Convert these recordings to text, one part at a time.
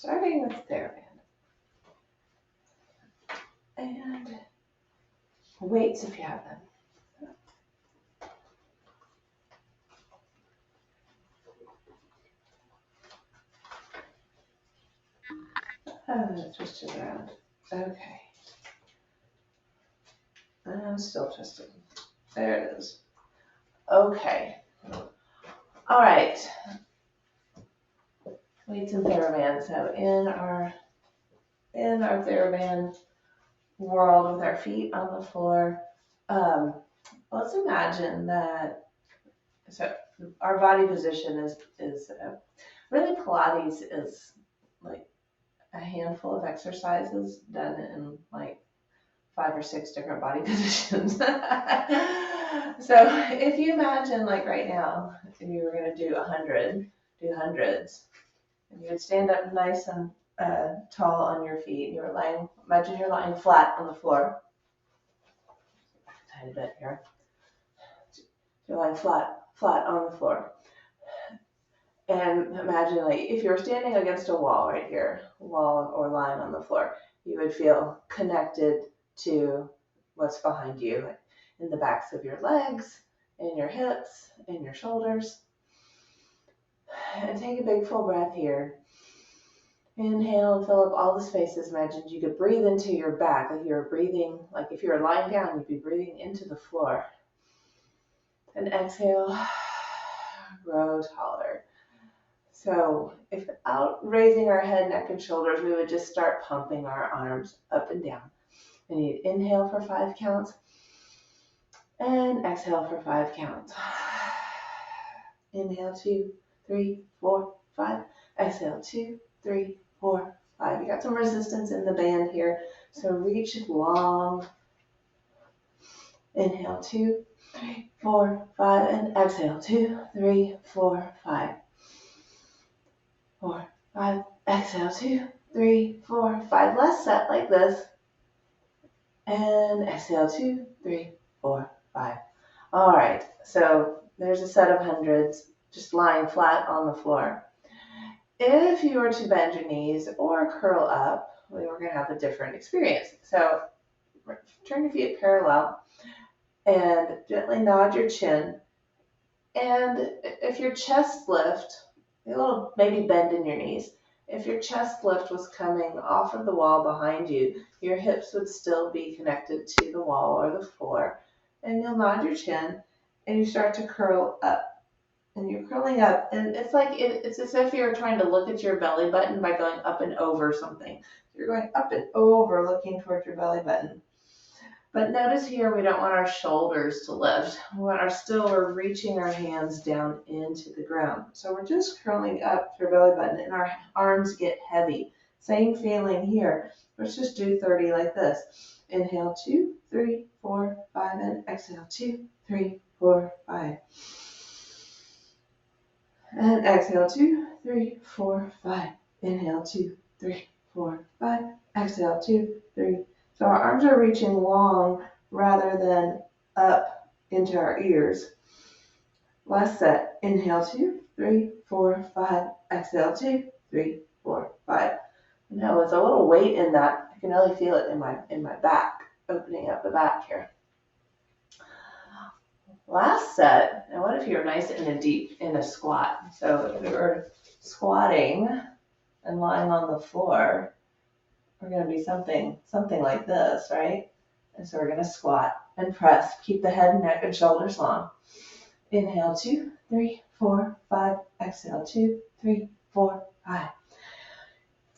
starting with TheraBand. And weights if you have them. Twist it around. Okay. I'm still twisting. There it is. Okay. All right. Weights and TheraBand. So in our TheraBand world with our feet on the floor, let's imagine that. So our body position is really Pilates is like a handful of exercises done in like 5 or 6 different body positions. So if you imagine like right now, if you were going to do 100, do hundreds, and you would stand up nice and tall on your feet. You were lying, imagine you're lying flat on the floor. A tiny bit here. You're lying flat on the floor. And imagine like if you were standing against a wall right here, wall or lying on the floor, you would feel connected to what's behind you, in the backs of your legs, in your hips, in your shoulders. And take a big full breath here. Inhale and fill up all the spaces. Imagine you could breathe into your back, like you're breathing, like if you were lying down, you'd be breathing into the floor. And exhale, grow taller. So if without raising our head, neck, and shoulders, we would just start pumping our arms up and down. And you'd inhale for 5 counts and exhale for 5 counts. Inhale, 2, 3, 4, 5. Exhale, 2, 3, 4, 5. You got some resistance in the band here, so reach long. Inhale, 2, 3, 4, 5, and exhale, 2, 3, 4, 5. 4, 5. Exhale, 2, 3, 4, 5. Last set like this. And exhale, 2, 3, 4, 5. All right, so there's a set of hundreds just lying flat on the floor. If you were to bend your knees or curl up, we were going to have a different experience. So turn your feet parallel and gently nod your chin. And if your chest lift, a little maybe bend in your knees. If your chest lift was coming off of the wall behind you, your hips would still be connected to the wall or the floor. And you'll nod your chin and you start to curl up. And you're curling up, and it's like it's as if you're trying to look at your belly button by going up and over something. You're going up and over looking towards your belly button. But notice here we don't want our shoulders to lift. We're reaching our hands down into the ground. So we're just curling up through belly button and our arms get heavy. Same feeling here. Let's just do 30 like this. Inhale, 2, 3, 4, 5, and exhale, 2, 3, 4, 5. And exhale, 2, 3, 4, 5. Inhale, 2, 3, 4, 5. Exhale, 2, 3. So our arms are reaching long rather than up into our ears. Last set. Inhale, 2, 3, 4, 5. Exhale, 2, 3, 4, 5. Now there's a little weight in that. I can really feel it in my back, opening up the back here. Last set, and what if you're nice and deep in a squat? So if we were squatting and lying on the floor, we're going to be something like this, right? And so we're going to squat and press. Keep the head, neck, and shoulders long. Inhale, 2, 3, 4, 5. Exhale, 2, 3, 4, 5.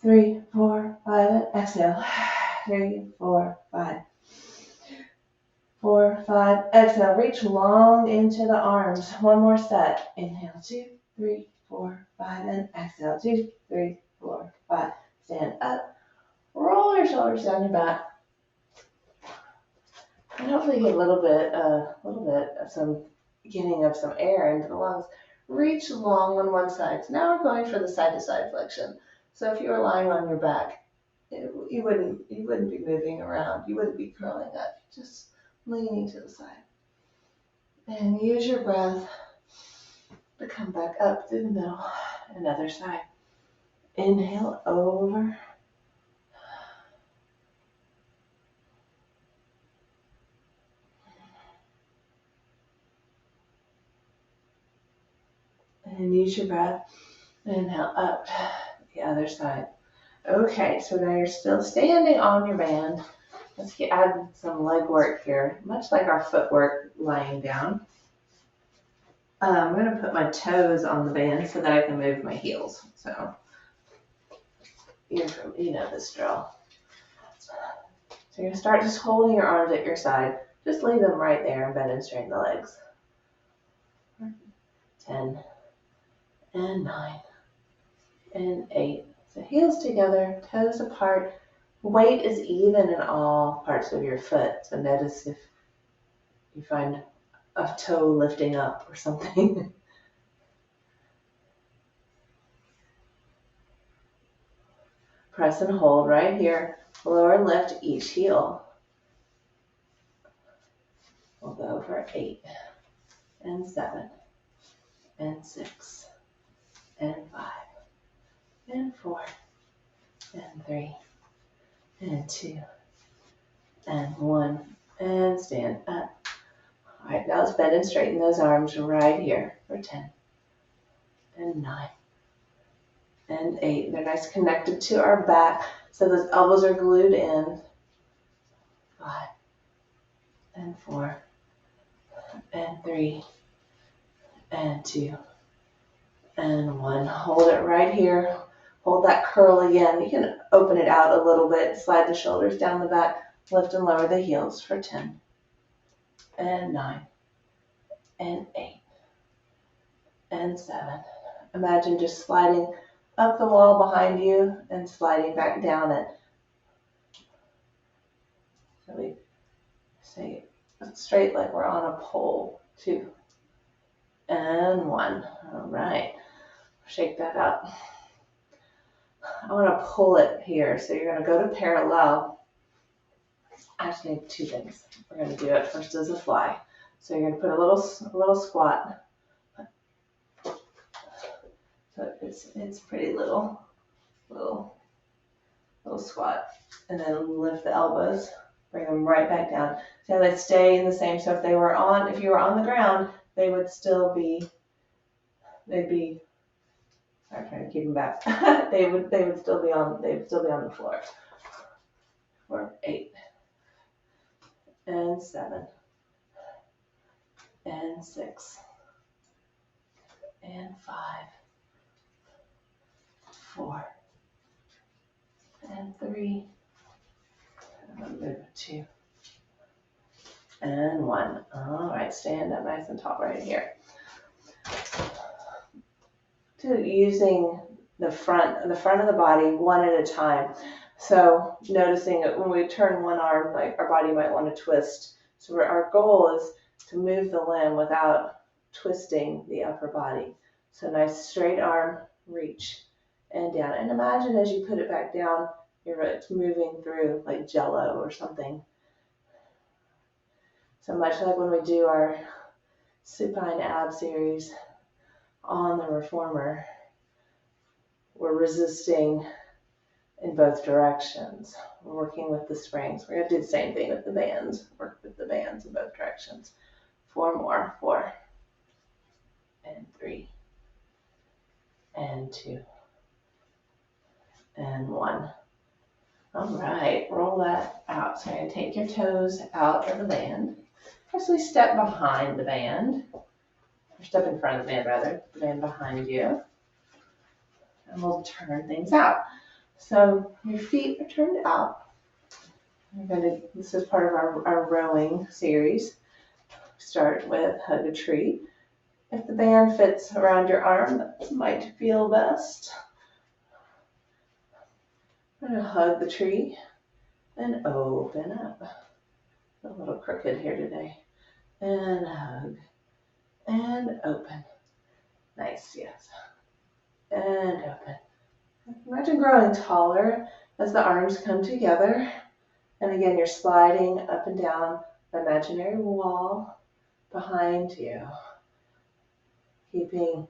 3, 4, 5, and exhale. 3, 4, 5. 4, 5, exhale, reach long into the arms. One more set. Inhale, 2, 3, 4, 5, and exhale, 2, 3, 4, 5. Stand up, roll your shoulders down your back, and hopefully get a little bit of some getting of some air into the lungs. Reach long on one side. So now we're going for the side-to-side flexion. So if you were lying on your back, you wouldn't be moving around. You wouldn't be curling up. Just leaning to the side. And use your breath to come back up through the middle. Another side. Inhale over. And use your breath. Inhale up the other side. Okay, so now you're still standing on your band. Let's add some leg work here, much like our footwork lying down. I'm going to put my toes on the band so that I can move my heels. So you know this drill. So you're going to start just holding your arms at your side. Just leave them right there and bend and straighten the legs. 10 and 9 and 8. So heels together, toes apart. Weight is even in all parts of your foot. So notice if you find a toe lifting up or something. Press and hold right here. Lower and lift each heel. We'll go for 8 and 7 and 6 and 5 and 4 and 3 and 2 and 1 and stand up. All right, now let's bend and straighten those arms right here for 10 and 9 and 8. They're nice connected to our back, so those elbows are glued in. 5 and 4 and 3 and 2 and 1. Hold it right here. Hold that curl again. You can open it out a little bit, slide the shoulders down the back, lift and lower the heels for 10 and 9 and 8 and 7. Imagine just sliding up the wall behind you and sliding back down it. So we say straight like we're on a pole. 2 and 1. All right. Shake that up. I want to pull it here. So you're going to go to parallel. I just need 2 things. We're going to do it first as a fly. So you're going to put a little squat. So it's pretty little squat. And then lift the elbows. Bring them right back down. So they stay in the same. So if you were on the ground, they would still be. I'm trying to keep them back. they would still be on the floor. 4, 8 and 7 and 6 and 5, 4 and 3 and 2 and 1. All right, stand up nice and tall right here. Using the front of the body one at a time. So noticing that when we turn one arm, like our body might want to twist. So our goal is to move the limb without twisting the upper body. So nice straight arm, reach and down. And imagine as you put it back down, it's moving through like jello or something. So much like when we do our supine ab series on the Reformer, we're resisting in both directions. We're working with the springs. We're going to do the same thing with the bands. Work with the bands in both directions. 4 more. 4 and 3 and 2 and 1. All right, roll that out. So you're going to take your toes out of the band. First we step behind the band. Or step in front of the band rather. The band behind you. And we'll turn things out. So your feet are turned out. This is part of our rowing series. Start with hug a tree. If the band fits around your arm, that might feel best. I'm going to hug the tree and open up. A little crooked here today. And hug and open. Nice, yes. And open. Imagine growing taller as the arms come together. And again, you're sliding up and down the imaginary wall behind you. Keeping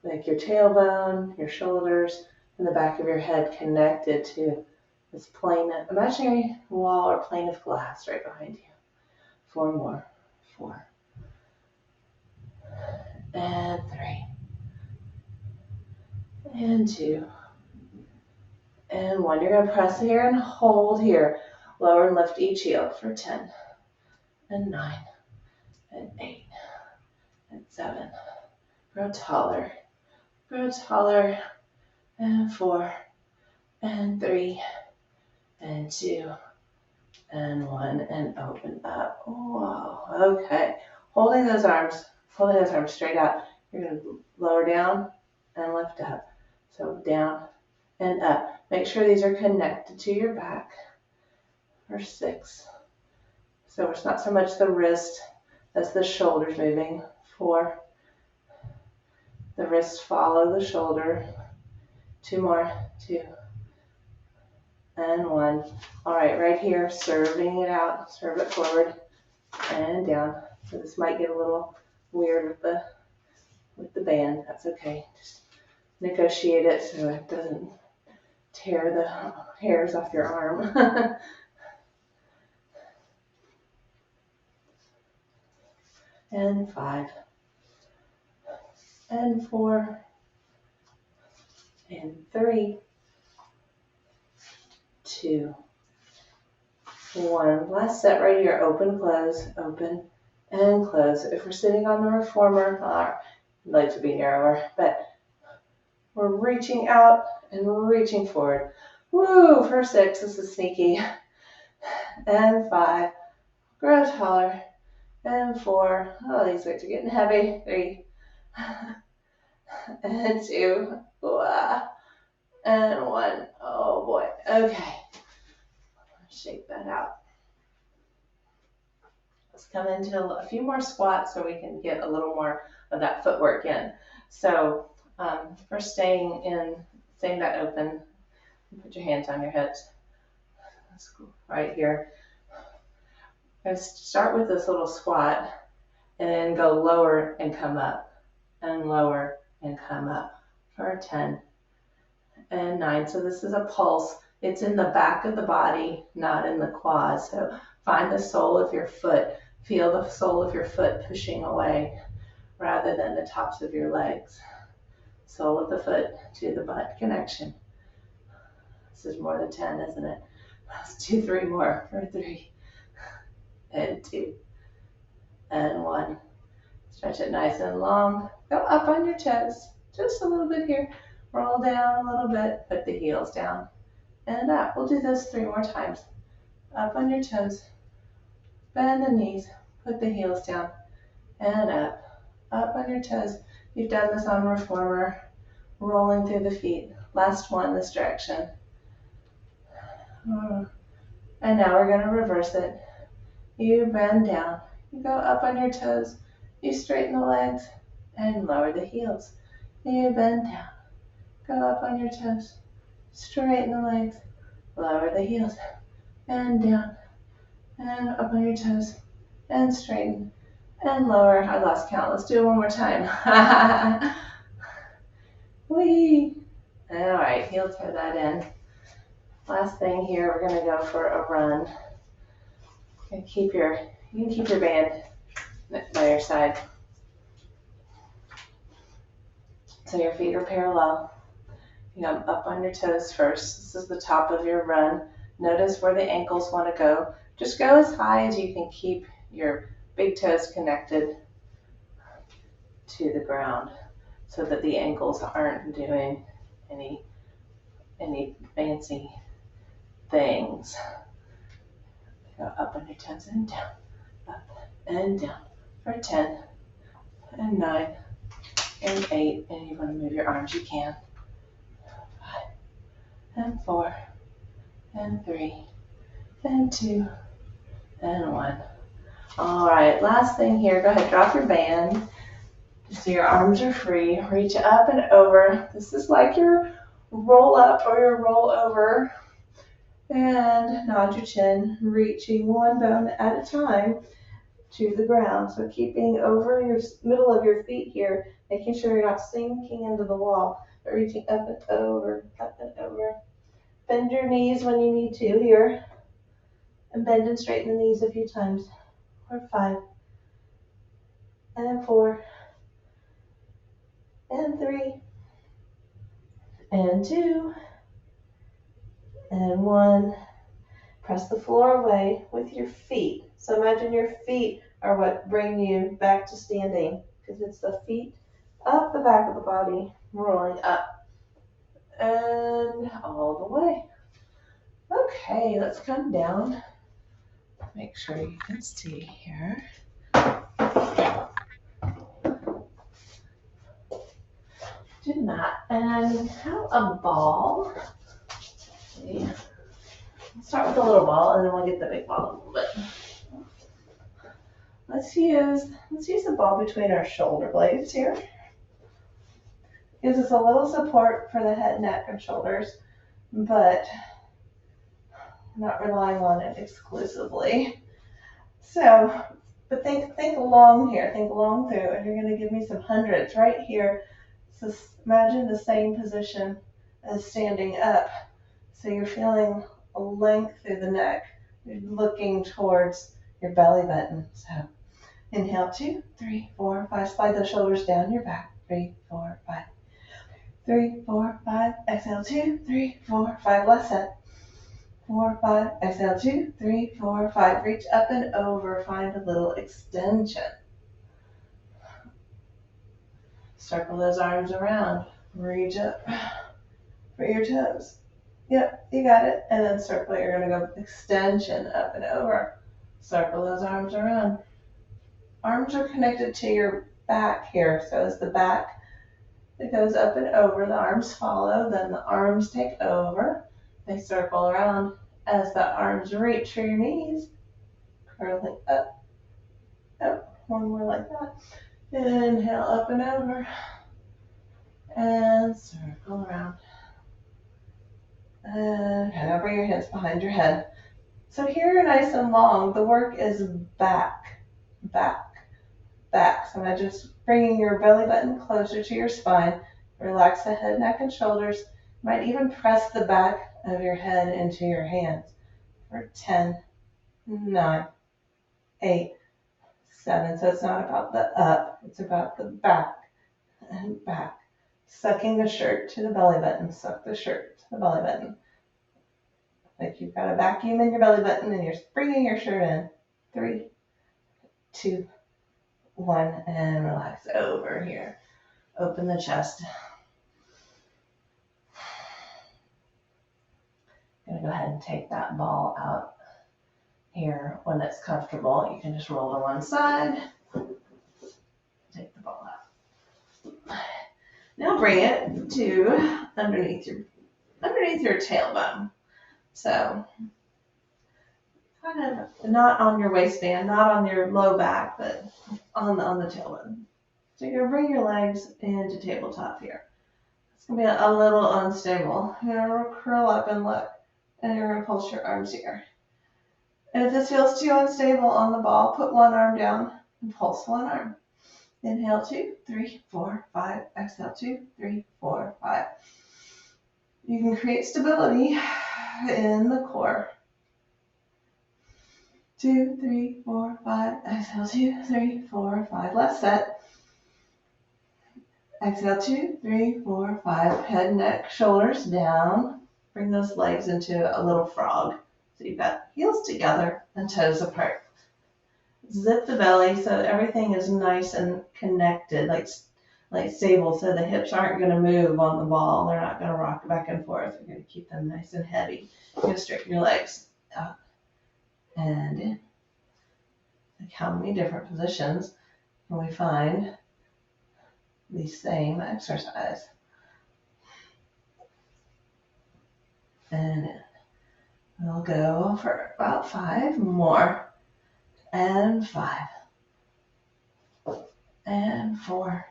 like your tailbone, your shoulders, and the back of your head connected to this plane, imaginary wall or plane of glass right behind you. 4 more. 4. And 3. And 2. And 1. You're going to press here and hold here. Lower and lift each heel for 10. And 9. And 8. And 7. Grow taller. Grow taller. And 4. And 3. And 2. And 1. And open up. Whoa. Okay. Holding those arms straight out. You're going to lower down and lift up. So down and up. Make sure these are connected to your back. For 6. So it's not so much the wrist as the shoulders moving. 4. The wrists follow the shoulder. 2 more. 2. And 1. All right, right here, serving it out. Serve it forward and down. So this might get a little weird with the band. That's okay. Just negotiate it so it doesn't tear the hairs off your arm. And 5. And 4. And 3. 2. 1. Last set right here. Open, close, open, and close. If we're sitting on the reformer, I'd like to be narrower, but we're reaching out and reaching forward. Woo! For 6. This is sneaky. And 5. Grow taller. And 4. Oh, these weights are getting heavy. 3. And 2. And 1. Oh boy. Okay. Shake that out. Let's come into a few more squats so we can get a little more of that footwork in. So first staying that open. Put your hands on your hips. That's cool. Right here. I'm going to start with this little squat and then go lower and come up and lower and come up for 10 and 9. So this is a pulse. It's in the back of the body, not in the quads. So find the sole of your foot. Feel the sole of your foot pushing away rather than the tops of your legs. Sole of the foot to the butt connection. This is more than 10, isn't it? Let's do 3 more for 3 and 2 and 1. Stretch it nice and long. Go up on your toes, just a little bit here. Roll down a little bit, put the heels down and up. We'll do this 3 more times. Up on your toes, bend the knees, put the heels down and up. Up on your toes. You've done this on reformer, rolling through the feet. Last one this direction. And now we're going to reverse it. You bend down. You go up on your toes. You straighten the legs and lower the heels. You bend down. Go up on your toes. Straighten the legs. Lower the heels. And down. And up on your toes. And straighten. And lower. I lost count. Let's do it one more time. Whee! All right, heel toe that in. Last thing here, we're going to go for a run. And you can keep your band by your side. So your feet are parallel. You go up on your toes first. This is the top of your run. Notice where the ankles want to go. Just go as high as you can keep your big toes connected to the ground so that the ankles aren't doing any fancy things. Go up on your toes and down, up and down for 10 and 9 and 8. And you want to move your arms, you can. 5 and 4 and 3 and 2 and 1. All right, last thing here. Go ahead, drop your band. So your arms are free. Reach up and over. This is like your roll up or your roll over. And nod your chin, reaching one bone at a time. to the ground. So keeping over your middle of your feet here, making sure you're not sinking into the wall, but reaching up and over, up and over. Bend your knees when you need to here, and bend and straighten the knees a few times. For 5, and 4, and 3, and 2, and 1. Press the floor away with your feet. So imagine your feet are what bring you back to standing, because it's the feet up the back of the body, rolling up and all the way. Okay, let's come down. Make sure you can see here. Do that. And have a ball. See? Let's start with the little ball, and then we'll get the big ball a little bit. Let's use the ball between our shoulder blades here. Gives us a little support for the head, neck, and shoulders, but not relying on it exclusively. So, but think long here, think long through, and you're going to give me some hundreds right here. So imagine the same position as standing up. So you're feeling a length through the neck. You're looking towards your belly button. So inhale, 2, 3, 4, 5. Slide those shoulders down your back. 3, 4, 5. 3, 4, 5. Exhale, 2, 3, 4, 5. Last set. 4, 5. Exhale, 2, 3, 4, 5. Reach up and over. Find a little extension. Circle those arms around. Reach up for your toes. Yep, you got it. And then circle. You're going to go extension up and over. Circle those arms around. Arms are connected to your back here. So as the back it goes up and over, the arms follow, then the arms take over. They circle around as the arms reach for your knees. Curling up. Up. One more like that. Inhale up and over. And circle around. And now bring your hands behind your head. So here you're nice and long. The work is back, back, back. So imagine just bringing your belly button closer to your spine. Relax the head, neck, and shoulders. You might even press the back of your head into your hands. For 10, 9, 8, 7. So it's not about the up, it's about the back and back. Sucking the shirt to the belly button. Suck the shirt to the belly button. Like you've got a vacuum in your belly button and you're bringing your shirt in. 3, 2, 1, and relax over here. Open the chest. I'm gonna go ahead and take that ball out here when it's comfortable. You can just roll to one side. Take the ball out. Now bring it to underneath your tailbone. So kind of not on your waistband, not on your low back, but on the tailbone. So you're gonna bring your legs into tabletop here. It's gonna be a little unstable. You're gonna curl up and look, and you're gonna pulse your arms here. And if this feels too unstable on the ball, put one arm down and pulse one arm. Inhale, 2, 3, 4, 5. Exhale, 2, 3, 4, 5. You can create stability in the core. 2, 3, 4, 5. Exhale, 2, 3, 4, 5. Last set. Exhale, 2, 3, 4, 5. Head, neck, shoulders down. Bring those legs into a little frog. So you've got heels together and toes apart. Zip the belly so everything is nice and connected, like stable, so the hips aren't going to move on the ball. They're not going to rock back and forth. You're going to keep them nice and heavy. You're going to straighten your legs up and in. Like how many different positions can we find the same exercise? And in. We'll go for about 5 more. And 5. And 4.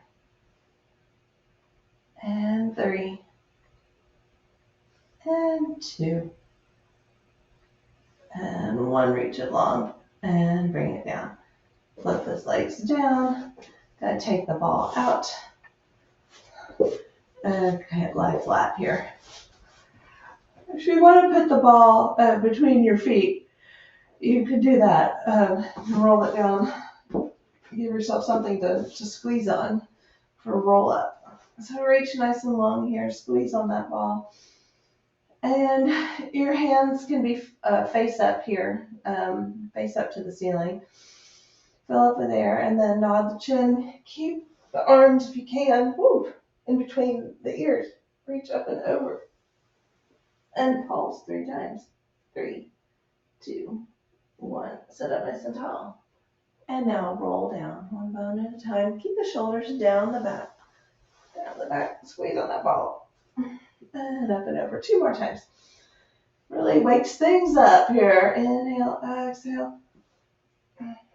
And 3. And 2. And 1. Reach it long and bring it down. Flip his legs down. Gonna take the ball out. Okay, lie flat here. If you want to put the ball between your feet, you could do that. Roll it down. Give yourself something to squeeze on for a roll up. So reach nice and long here. Squeeze on that ball. And your hands can be face up here, face up to the ceiling. Fill up with air and then nod the chin. Keep the arms, if you can, in between the ears. Reach up and over. And pulse 3 times. 3, 2, 1. Sit up nice and tall. And now roll down, one bone at a time. Keep the shoulders down the back. Down the back. Squeeze on that ball. And up and over. 2 more times. Really wakes things up here. Inhale, exhale.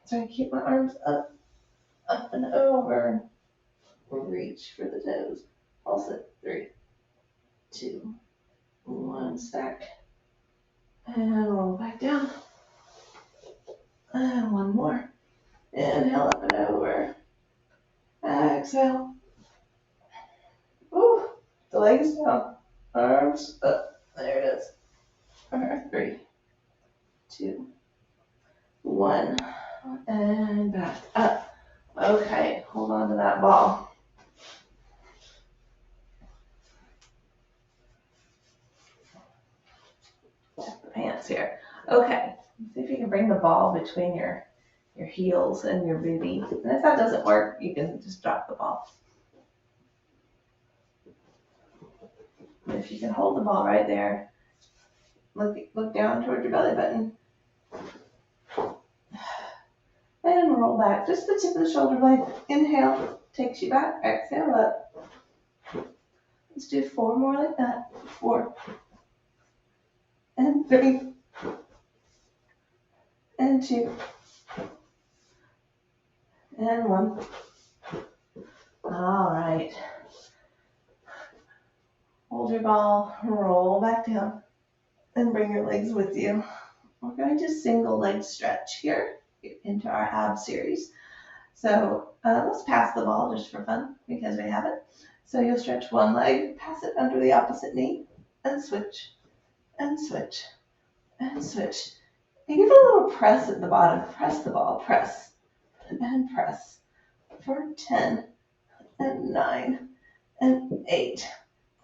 So I keep my arms up and over. Reach for the toes. Pulse it. 3, 2, 1. Stack. And roll back down. And one more. Inhale up and over. Exhale. Ooh, the legs down. Arms up. There it is. 3, 2, 1. And back up. Okay, hold on to that ball. Tap the pants here. Okay, see if you can bring the ball between your heels and your booty. And if that doesn't work, you can just drop the ball. But if you can hold the ball right there, look down toward your belly button. And roll back. Just the tip of the shoulder blade. Inhale, takes you back. Exhale up. Let's do 4 more like that. 4. And 3. And 2. And 1. All right. Hold your ball, roll back down, and bring your legs with you. We're going to single leg stretch here into our ab series. So let's pass the ball just for fun because we have it. So you'll stretch one leg, pass it under the opposite knee, and switch, and switch, and switch. And give it a little press at the bottom. Press the ball, press, and press for 10, and 9, and 8,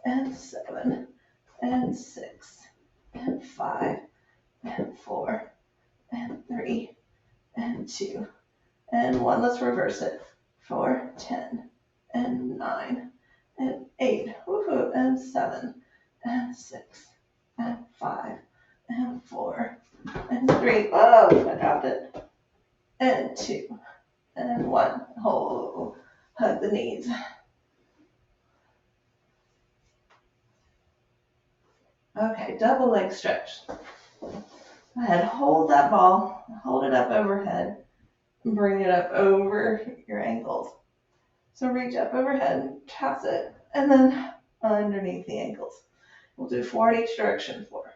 and 7, and 6, and 5, and 4, and 3, and 2, and 1. Let's reverse it. 4, 10, and 9, and 8, woohoo, and 7, and 6, and 5, and 4, and 3. Oh, I dropped it. And 2, and 1. Oh, hug the knees. Okay, double leg stretch. Go ahead, hold that ball, hold it up overhead, and bring it up over your ankles. So reach up overhead, toss it, and then underneath the ankles. We'll do 4 in each direction. 4.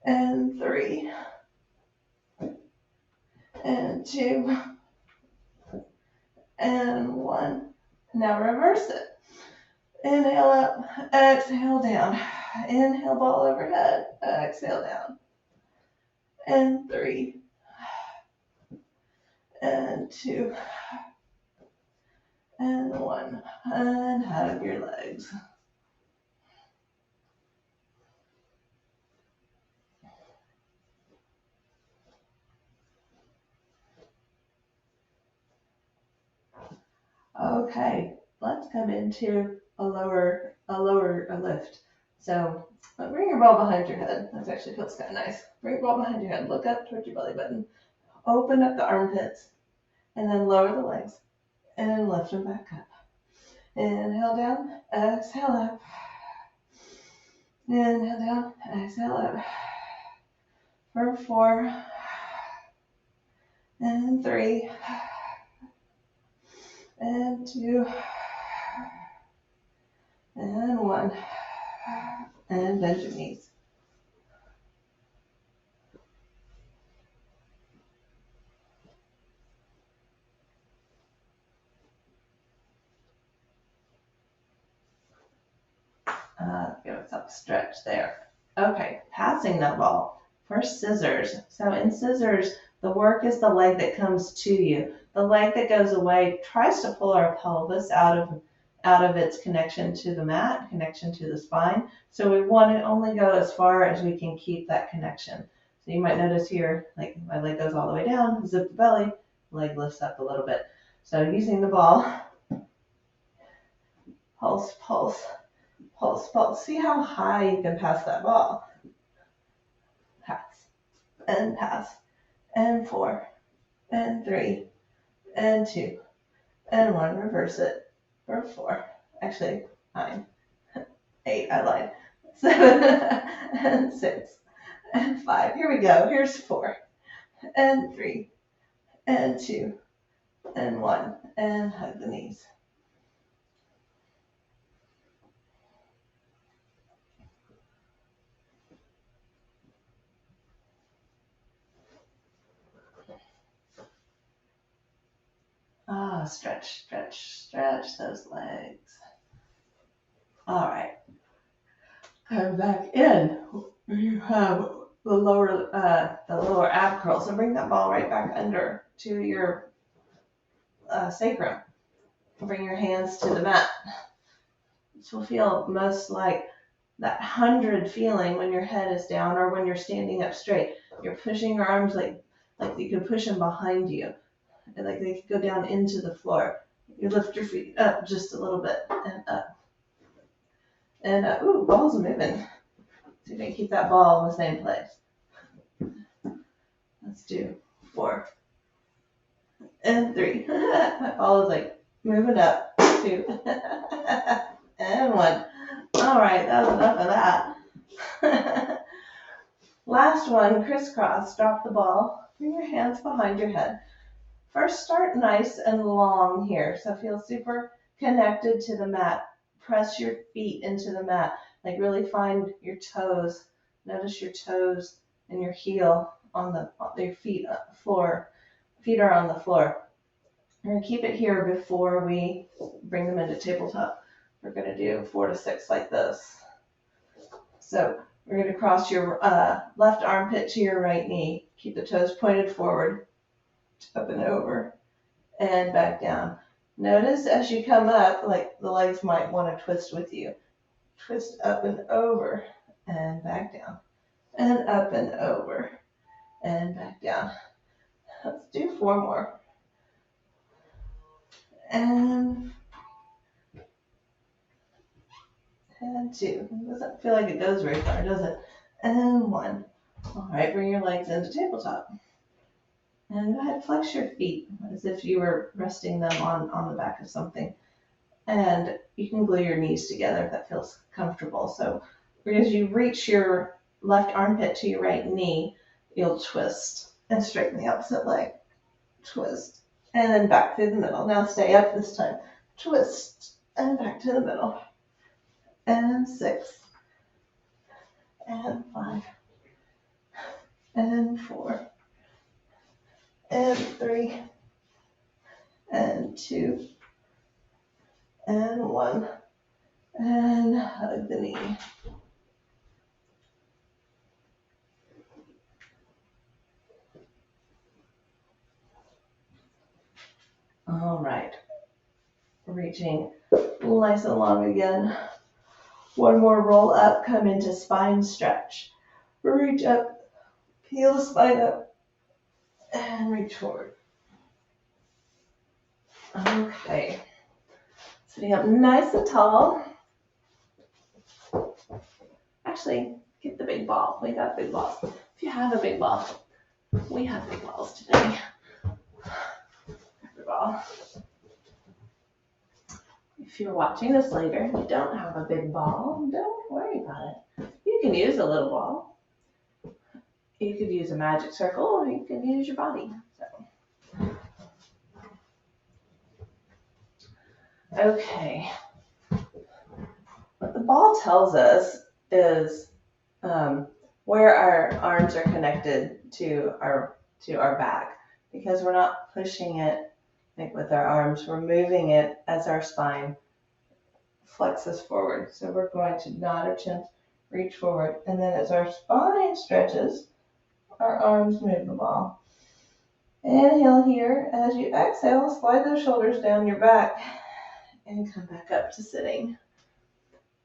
And 3. And 2. And 1. Now reverse it. Inhale up, exhale down. Inhale ball overhead, exhale down. And 3. And 2. And 1. And hug your legs. Okay, let's come into a lower lift. So bring your ball behind your head. That actually feels kind of nice. Bring your ball behind your head. Look up towards your belly button. Open up the armpits, and then lower the legs, and lift them back up. Inhale down, exhale up. Inhale down, exhale up. For 4, and 3, and 2, and 1, and bend your knees. Give yourself a stretch there. Okay, passing that ball for scissors. So in scissors, the work is the leg that comes to you. The leg that goes away tries to pull our pelvis out of its connection to the mat, connection to the spine. So we want to only go as far as we can keep that connection. So you might notice here, like my leg goes all the way down, zip the belly, leg lifts up a little bit. So using the ball, pulse, pulse, pulse, pulse. See how high you can pass that ball. Pass, and 4, and 3, and 2, and 1. Reverse it for 4. Actually, 9, 8, I lied. 7, and 6, and 5. Here we go. Here's 4, and 3, and 2, and 1. And hug the knees. Stretch, stretch, stretch those legs. All right. Come back in. You have the lower ab curl. So bring that ball right back under to your sacrum. Bring your hands to the mat. This will feel most like that 100 feeling when your head is down or when you're standing up straight. You're pushing your arms like you can push them behind you. And like they could go down into the floor. You lift your feet up just a little bit and up. And ooh, ball's moving. So you're going to keep that ball in the same place. Let's do 4 and 3. My ball is like moving up. 2 and 1. All right, that was enough of that. Last one, crisscross. Drop the ball. Bring your hands behind your head. First, start nice and long here. So feel super connected to the mat. Press your feet into the mat. Like really find your toes. Notice your toes and your heel on your feet floor. Feet are on the floor. We're going to keep it here before we bring them into tabletop. We're going to do 4 to 6 like this. So we're going to cross your left armpit to your right knee. Keep the toes pointed forward, up and over, and back down. Notice as you come up, like the legs might want to twist with you. Twist up and over, and back down, and up and over, and back down. Let's do 4 more. And 2. It doesn't feel like it goes very far, does it? And 1. All right, bring your legs into tabletop. And go ahead, flex your feet as if you were resting them on the back of something. And you can glue your knees together if that feels comfortable. So as you reach your left armpit to your right knee, you'll twist and straighten the opposite leg. Twist, and then back through the middle. Now stay up this time. Twist, and back to the middle. And 6, and 5, and 4, and 3, and 2, and 1, and hug the knee. All right, reaching nice and long again. 1 more roll up, come into spine stretch. Reach up, peel the spine up, and reach forward. Okay, sitting up nice and tall. Actually, get the big ball. We got big balls. If you have a big ball, we have big balls today. Big ball. If you're watching this later and you don't have a big ball, don't worry about it. You can use a little ball. You could use a magic circle, or you can use your body. So. Okay. What the ball tells us is where our arms are connected to our back, because we're not pushing it like with our arms. We're moving it as our spine flex us forward. So we're going to nod our chin, reach forward, and then as our spine stretches, our arms move the ball. Inhale here. As you exhale, slide those shoulders down your back and come back up to sitting.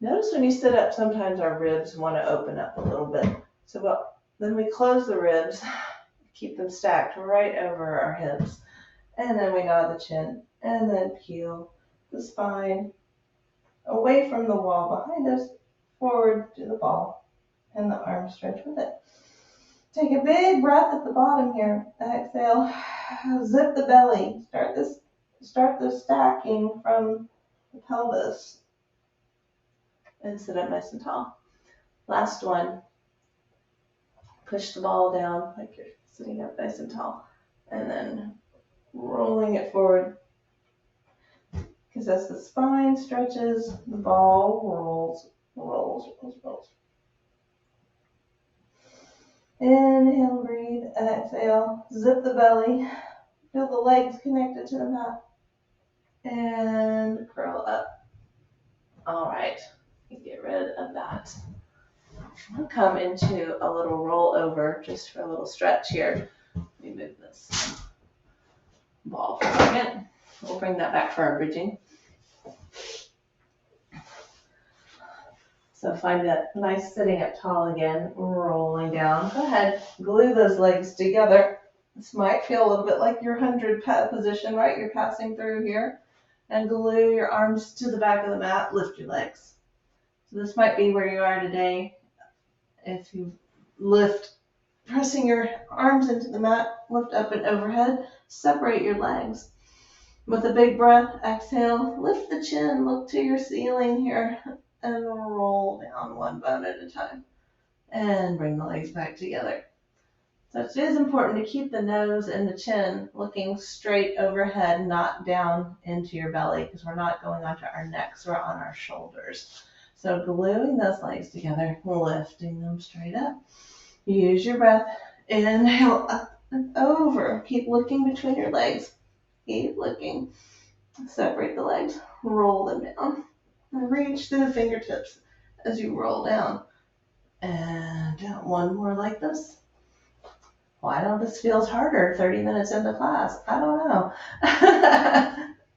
Notice when you sit up, sometimes our ribs want to open up a little bit. So then we close the ribs, keep them stacked right over our hips, and then we nod the chin, and then peel the spine away from the wall behind us, forward to the ball, and the arms stretch with it. Take a big breath at the bottom here. Exhale, zip the belly. Start the stacking from the pelvis, and sit up nice and tall. Last one. Push the ball down like you're sitting up nice and tall, and then rolling it forward. Because as the spine stretches, the ball rolls, rolls, rolls, rolls. Inhale, breathe, exhale, zip the belly, feel the legs connected to the mat, and curl up. All right, get rid of that. We'll come into a little roll over just for a little stretch here. Let me move this ball for a second. We'll bring that back for our bridging. So find that nice sitting up tall again, rolling down. Go ahead, glue those legs together. This might feel a little bit like your 100 position, right? You're passing through here. And glue your arms to the back of the mat, lift your legs. So this might be where you are today. If you lift, pressing your arms into the mat, lift up and overhead, separate your legs. With a big breath, exhale, lift the chin, look to your ceiling here, and roll down one bone at a time. And bring the legs back together. So it is important to keep the nose and the chin looking straight overhead, not down into your belly, because we're not going onto our necks, we're on our shoulders. So gluing those legs together, lifting them straight up. Use your breath. Inhale up and over. Keep looking between your legs. Keep looking. Separate the legs. Roll them down. Reach through the fingertips as you roll down. And down. One more like this. Why don't this feels harder 30 minutes into class? I don't know.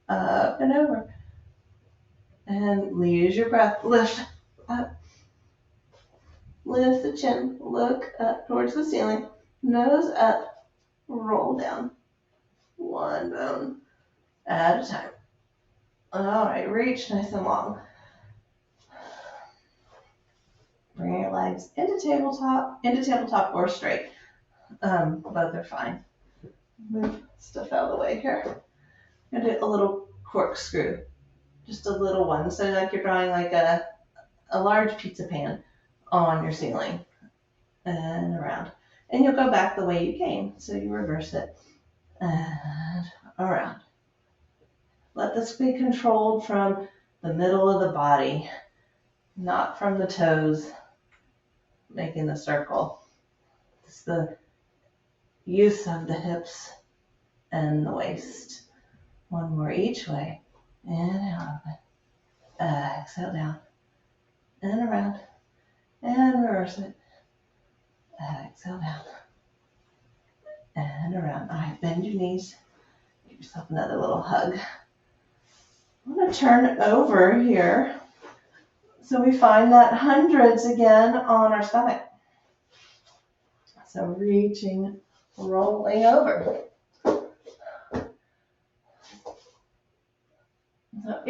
Up and over. And use your breath. Lift up. Lift the chin. Look up towards the ceiling. Nose up. Roll down. One bone at a time. All right, reach nice and long. Bring your legs into tabletop or straight. Both are fine. Move stuff out of the way here. I'm gonna do a little corkscrew, just a little one. So like you're drawing like a large pizza pan on your ceiling and around. And you'll go back the way you came. So you reverse it and around. Let this be controlled from the middle of the body, not from the toes, making the circle. It's the use of the hips and the waist. One more each way. Inhale, exhale down and around and reverse it. Exhale down and around. All right, bend your knees. Give yourself another little hug. I'm going to turn over here. So we find that hundreds again on our stomach. So reaching, rolling over. So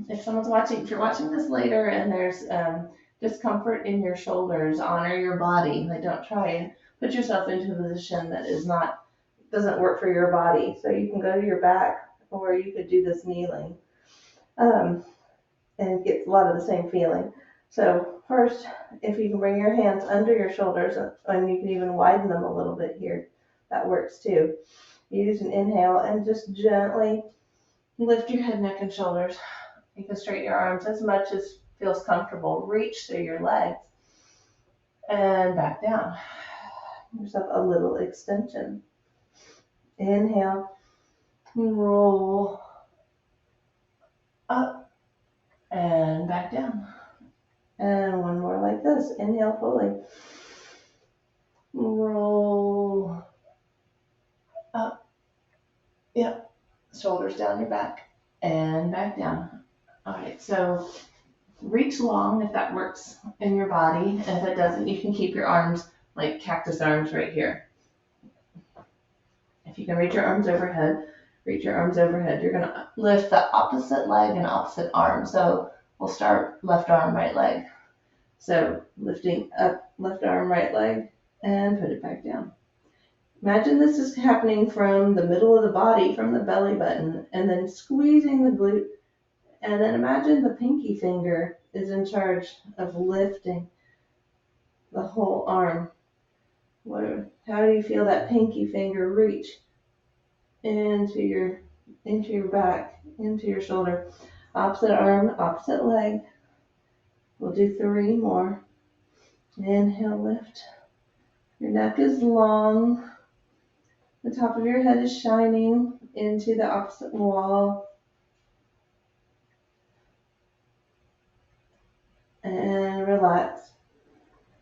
if someone's watching, if you're watching this later and there's discomfort in your shoulders, honor your body. Like don't try and put yourself into a position that doesn't work for your body. So you can go to your back, or you could do this kneeling, and get a lot of the same feeling. So first, if you can bring your hands under your shoulders, and you can even widen them a little bit here, that works too. Use an inhale and just gently lift your head, neck, and shoulders. You can straighten your arms as much as feels comfortable. Reach through your legs and back down. Give yourself a little extension. Inhale, roll, up, and back down. And one more like this. Inhale fully. Roll up. Yep. Shoulders down your back and back down. All right, so reach long if that works in your body. And if it doesn't, you can keep your arms like cactus arms right here. If you can reach your arms overhead, reach your arms overhead. You're going to lift the opposite leg and opposite arm. So we'll start left arm, right leg. So lifting up left arm, right leg, and put it back down. Imagine this is happening from the middle of the body, from the belly button, and then squeezing the glute. And then imagine the pinky finger is in charge of lifting the whole arm. How do you feel that pinky finger reach into your back, into your shoulder? Opposite arm, opposite leg. We'll do 3 more. Inhale, lift. Your neck is long. The top of your head is shining into the opposite wall. And relax.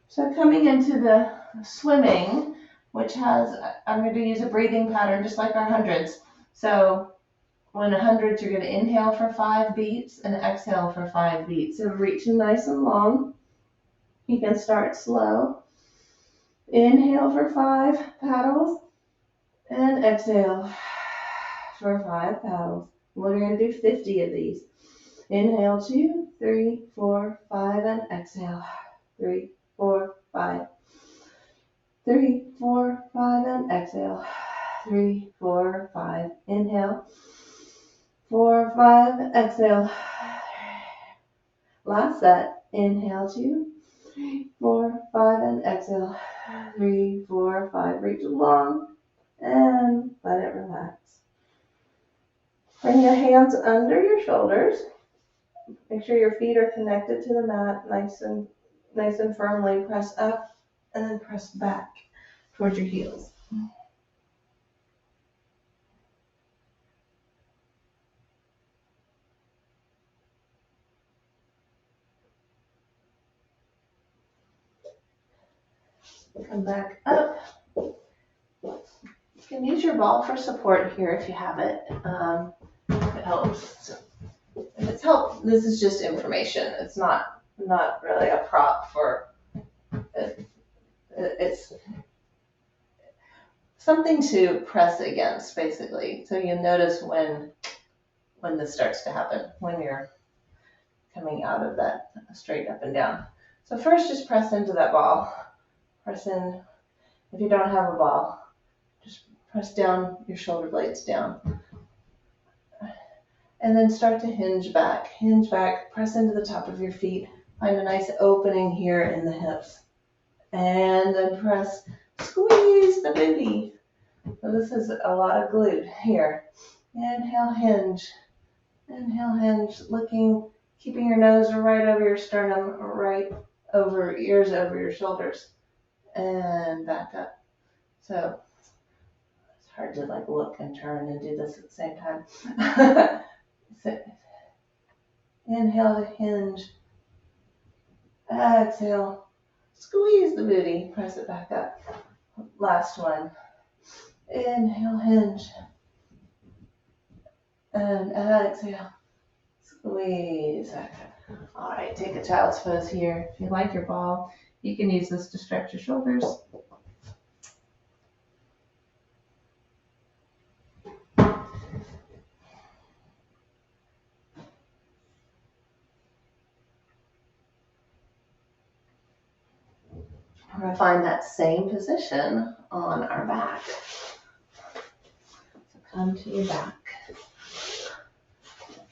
So coming into the swimming, which has, I'm going to use a breathing pattern just like our hundreds. So when 100s, you're going to inhale for 5 beats and exhale for 5 beats. So reaching nice and long. You can start slow. Inhale for 5 paddles and exhale for 5 paddles. We're going to do 50 of these. Inhale 2, 3, 4, 5, and exhale 3, 4, 5. 3, 4, 5, and exhale 3, 4, 5. Inhale 4, 5, exhale. Last set. Inhale 2, 3, 4, 5, and exhale 3, 4, 5. Reach long and let it relax. Bring your hands under your shoulders. Make sure your feet are connected to the mat, nice and firmly. Press up and then press back towards your heels. Come back up. You can use your ball for support here if you have it. If it helps. If it's helped, this is just information. It's not really a prop for it. It's something to press against, basically. So you notice when this starts to happen, when you're coming out of that straight up and down. So first, just press into that ball. Press in. If you don't have a ball, just press down your shoulder blades down. And then start to hinge back. Hinge back, press into the top of your feet. Find a nice opening here in the hips. And then press, squeeze the booty. So this is a lot of glute here. Inhale, hinge. Inhale, hinge. Keeping your nose right over your sternum, right over, ears over your shoulders. And back up. So it's hard to look and turn and do this at the same time. Inhale to hinge. Exhale. Squeeze the booty. Press it back up. Last one. Inhale, hinge. And exhale. Squeeze. All right, take a child's pose here. If you like your ball, you can use this to stretch your shoulders. We're going to find that same position on our back. So come to your back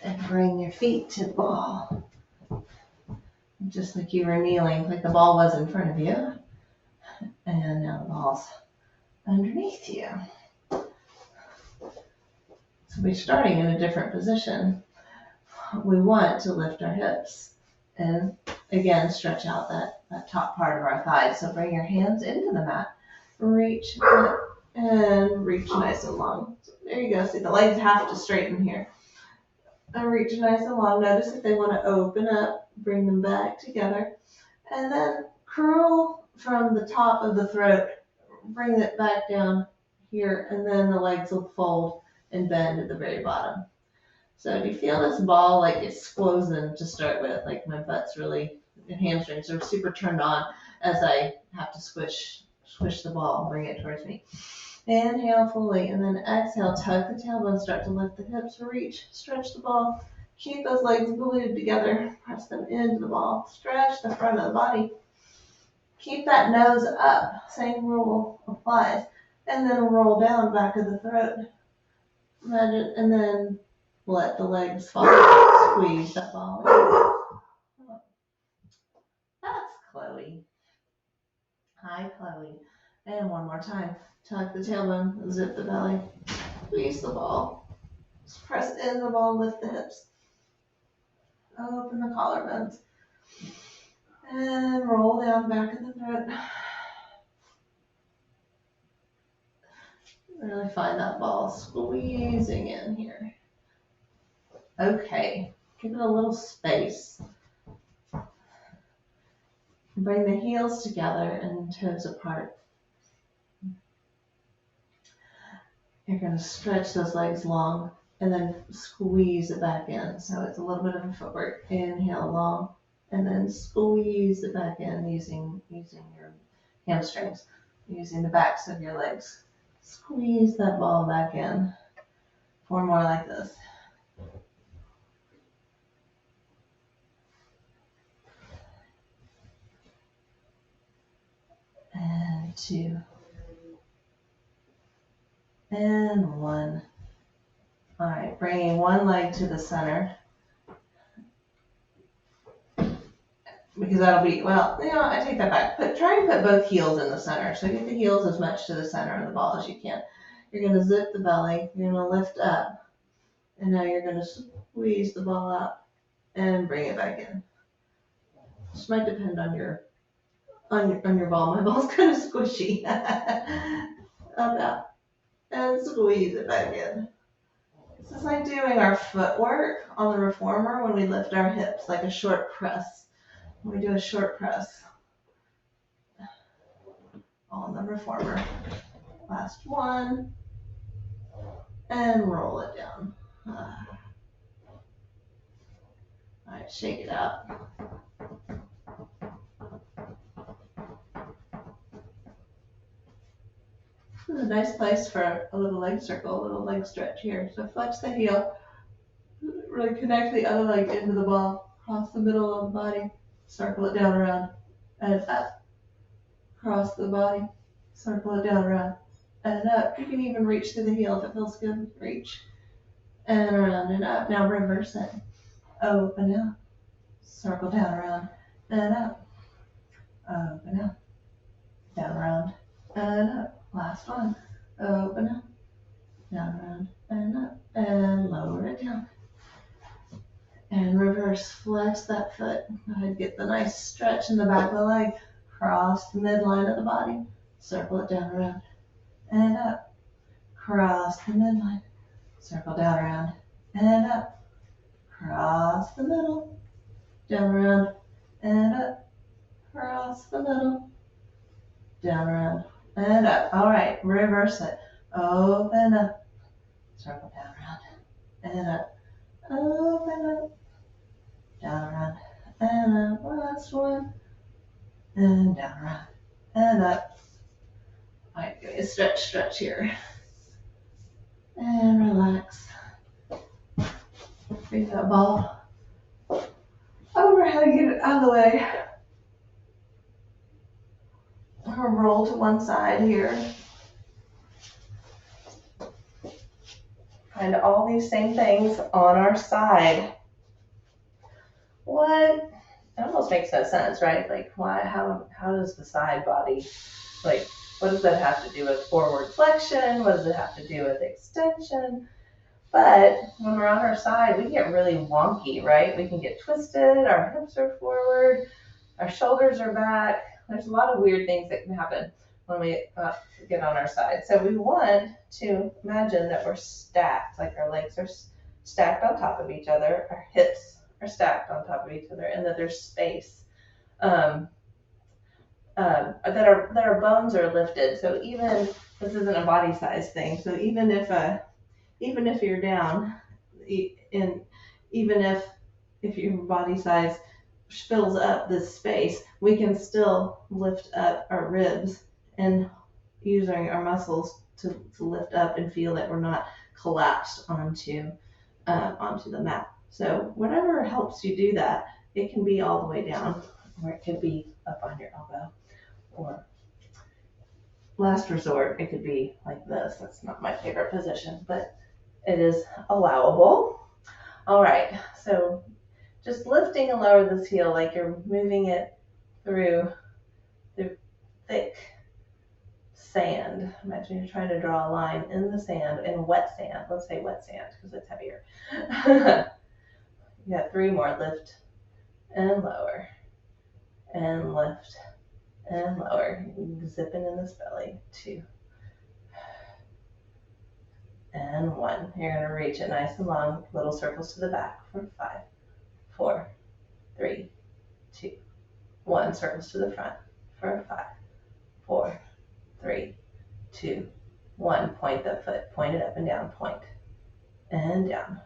and bring your feet to the ball. Just like you were kneeling, like the ball was in front of you. And now the ball's underneath you. So we're starting in a different position. We want to lift our hips and again stretch out that top part of our thighs. So bring your hands into the mat, reach and reach nice and long. So there you go. See, the legs have to straighten here. and reach nice and long. Notice if they want to open up, bring them back together. And then curl from the top of the throat, bring it back down here, and then the legs will fold and bend at the very bottom. So do you feel this ball like it's squozen to start with? Like my butt's really, the hamstrings are super turned on as I have to squish the ball, bring it towards me. Inhale fully, and then exhale, tug the tailbone, start to lift the hips, reach, stretch the ball. Keep those legs glued together, press them into the ball, stretch the front of the body. Keep that nose up, same rule applies. And then roll down back of the throat. Imagine, and then let the legs fall. Squeeze that ball in. That's Chloe. Hi, Chloe. And one more time. Tuck the tailbone, zip the belly, squeeze the ball. Just press in the ball, lift the hips. Open the collarbones. And roll down back of the throat. Really find that ball squeezing in here. Okay, give it a little space. Bring the heels together and toes apart. You're going to stretch those legs long and then squeeze it back in. So it's a little bit of a footwork. Inhale long and then squeeze it back in using your hamstrings, using the backs of your legs. Squeeze that ball back in. 4 more like this. And 2. And 1. All right, bringing one leg to the center. Because that'll be, well, I take that back. Try and put both heels in the center. So get the heels as much to the center of the ball as you can. You're going to zip the belly. You're going to lift up. And now you're going to squeeze the ball out and bring it back in. This might depend on your ball. My ball's kind of squishy. Up, out. And squeeze it back in. This is like doing our footwork on the reformer when we lift our hips, like a short press. When we do a short press on the reformer. Last one. And roll it down. All right, shake it out. This is a nice place for a little leg circle, a little leg stretch here. So flex the heel, really connect the other leg into the ball, cross the middle of the body, circle it down around, and up. Cross the body, circle it down around, and up. You can even reach through the heel if it feels good. Reach, and around and up. Now reverse it. Open up, circle down around, and up. Open up, down around, and up. Last one. Open up, down around, and up, and lower it down. And reverse, flex that foot. Go ahead, get the nice stretch in the back of the leg. Cross the midline of the body. Circle it down around, and up. Cross the midline. Circle down around, and up. Cross the middle. Down around, and up. Cross the middle. Down around, and up. All right, reverse it. Open up. Circle down around, and up. Open up. Down around, and up. Last one. And down around, and up. All right, give me a stretch here. And relax. Bring that ball overhead, get it out of the way. Or roll to one side here. Find all these same things on our side. What? It almost makes no sense, right? Like, why? How does the side body, like, what does that have to do with forward flexion? What does it have to do with extension? But when we're on our side, we get really wonky, right? We can get twisted, our hips are forward, our shoulders are back. There's a lot of weird things that can happen when we get on our side. So we want to imagine that we're stacked, like our legs are stacked on top of each other. Our hips are stacked on top of each other, and that there's space. That our bones are lifted. So even this isn't a body size thing. So even if you're down, and even if your body size fills up this space, we can still lift up our ribs and using our muscles to lift up and feel that we're not collapsed onto the mat. So whatever helps you do that, it can be all the way down, or it could be up on your elbow, or last resort, it could be like this. That's not my favorite position, but it is allowable. All right, so just lifting and lower this heel like you're moving it through thick sand. Imagine you're trying to draw a line in the sand, in wet sand. Let's say wet sand because it's heavier. You got 3 more. Lift and lower, and lift and lower. Zipping in this belly. 2 and 1. You're going to reach it nice and long, little circles to the back for 5, 4, 3, 2, 1. Circles to the front for 5, 4, 3, 2, 1. Point the foot, point it up and down, point and down.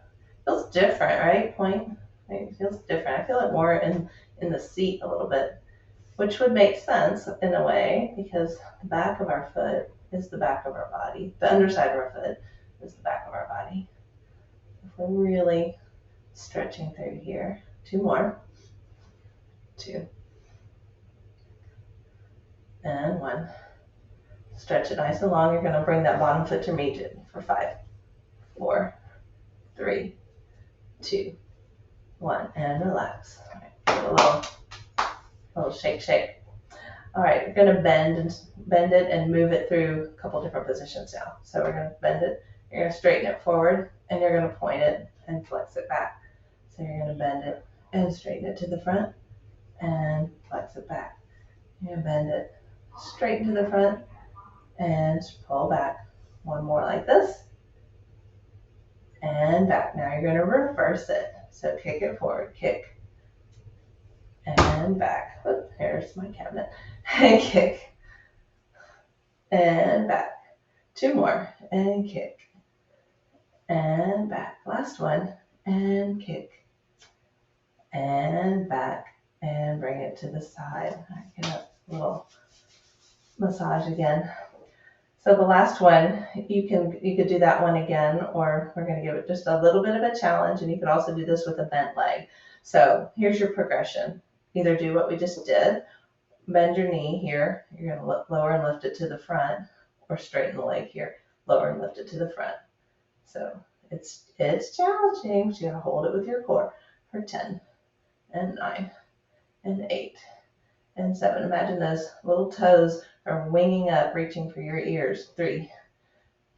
Feels different, right? Point. It feels different. I feel it more in the seat a little bit, which would make sense in a way because the back of our foot is the back of our body. The underside of our foot is the back of our body. If we're really stretching through here. 2 more. 2 and 1. Stretch it nice and long. You're going to bring that bottom foot to meet it for 5, 4, 3, 2, 1, and relax. All right, give it a little shake. All right, you're going to bend it and move it through a couple different positions now. So we're going to bend it. You're going to straighten it forward, and you're going to point it and flex it back. So you're going to bend it and straighten it to the front and flex it back. You're going to bend it, straighten to the front, and pull back. 1 more like this, and back. Now you're going to reverse it. So kick it forward, kick, and back. Oop, here's my cabinet. And kick, and back. 2 more, and kick, and back. Last one, and kick, and back, and bring it to the side. Get a little massage again. So the last one, you could do that one again, or we're going to give it just a little bit of a challenge, and you could also do this with a bent leg. So here's your progression. Either do what we just did, bend your knee here, you're going to lower and lift it to the front, or straighten the leg here, lower and lift it to the front. So it's challenging, but you got to hold it with your core for 10 and 9 and 8 and 7. Imagine those little toes are winging up, reaching for your ears. 3,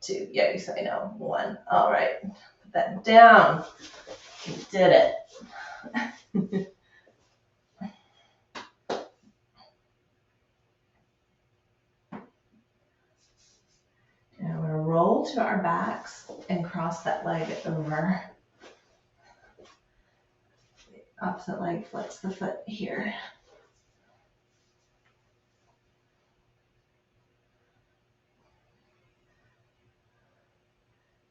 2, yes, I know, 1. All right, put that down. You did it. Now we're going to roll to our backs and cross that leg over. The opposite leg, flex the foot here.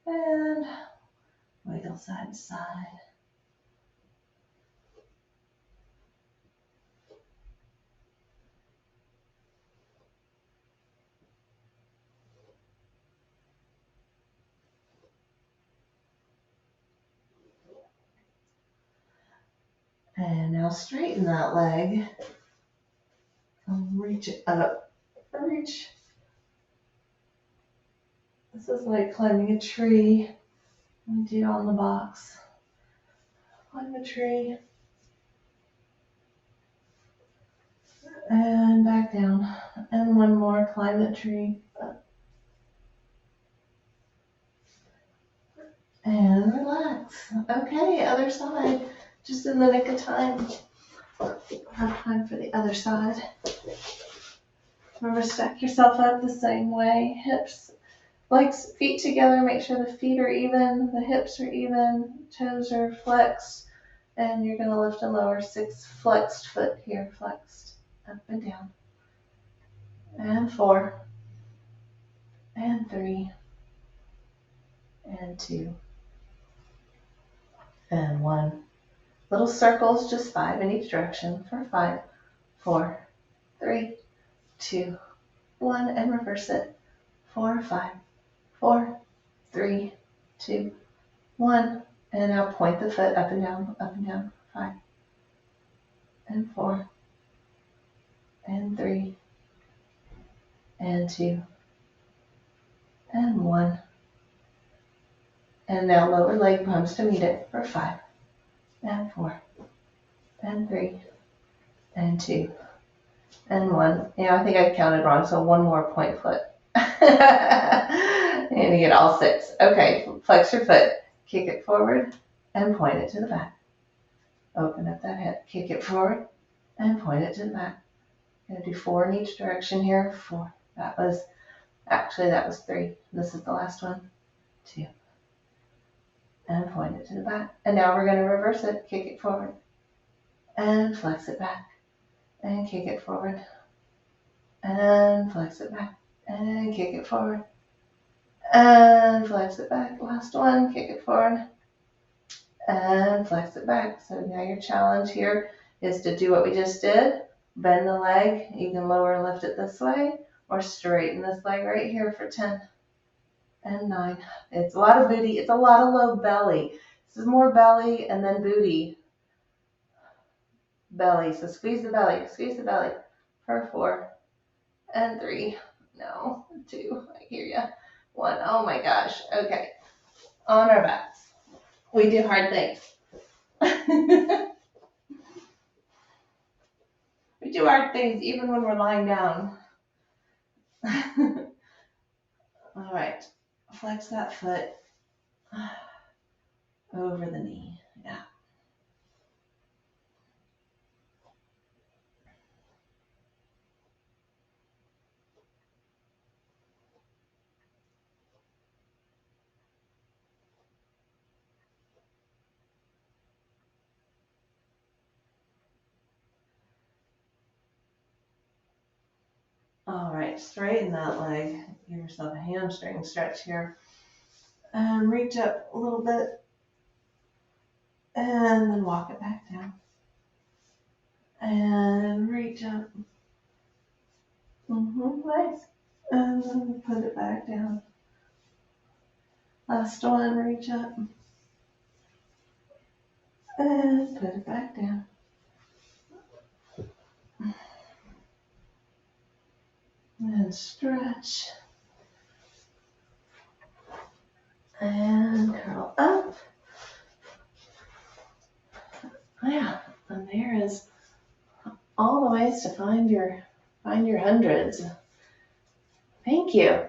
And wiggle side to side. And now straighten that leg. And reach it up. Reach. This is like climbing a tree. We do on the box. Climb a tree. And back down. And 1 more, climb the tree. And relax. Okay, other side. Just in the nick of time. Have time for the other side. Remember, stack yourself up the same way. Hips Flex feet together, make sure the feet are even, the hips are even, toes are flexed, and you're gonna lift and lower 6 flexed foot here, flexed, up and down, and 4, and 3, and 2, and 1. Little circles, just 5 in each direction for 5, 4, 3, 2, 1, and reverse it. 4, 5, 4, 3, 2, 1. And now point the foot up and down, 5, and 4, and 3, and 2, and 1. And now lower leg comes to meet it for 5, and 4, and 3, and 2, and 1. Yeah, I think I counted wrong, so 1 more point foot. And you get all 6. Okay, flex your foot, kick it forward, and point it to the back. Open up that hip, kick it forward, and point it to the back. Gonna do 4 in each direction here. 4. That was 3. This is the last one. 2. And point it to the back. And now we're gonna reverse it, kick it forward, and flex it back, and kick it forward, and flex it back, and kick it forward, and flex it back. Last one, kick it forward, and flex it back. So now your challenge here is to do what we just did. Bend the leg. You can lower and lift it this way, or straighten this leg right here for 10 and 9. It's a lot of booty. It's a lot of low belly. This is more belly and then booty. Belly. So squeeze the belly for 4 and 3. No, 2. I hear ya. 1. Oh my gosh. Okay. On our backs. We do hard things. We do hard things even when we're lying down. All right. Flex that foot over the knee. Yeah. All right, straighten that leg. Give yourself a hamstring stretch here. And reach up a little bit. And then walk it back down. And reach up. Nice. And then put it back down. Last one, reach up. And put it back down. And stretch. And curl up. Yeah, and there is all the ways to find your hundreds. Thank you.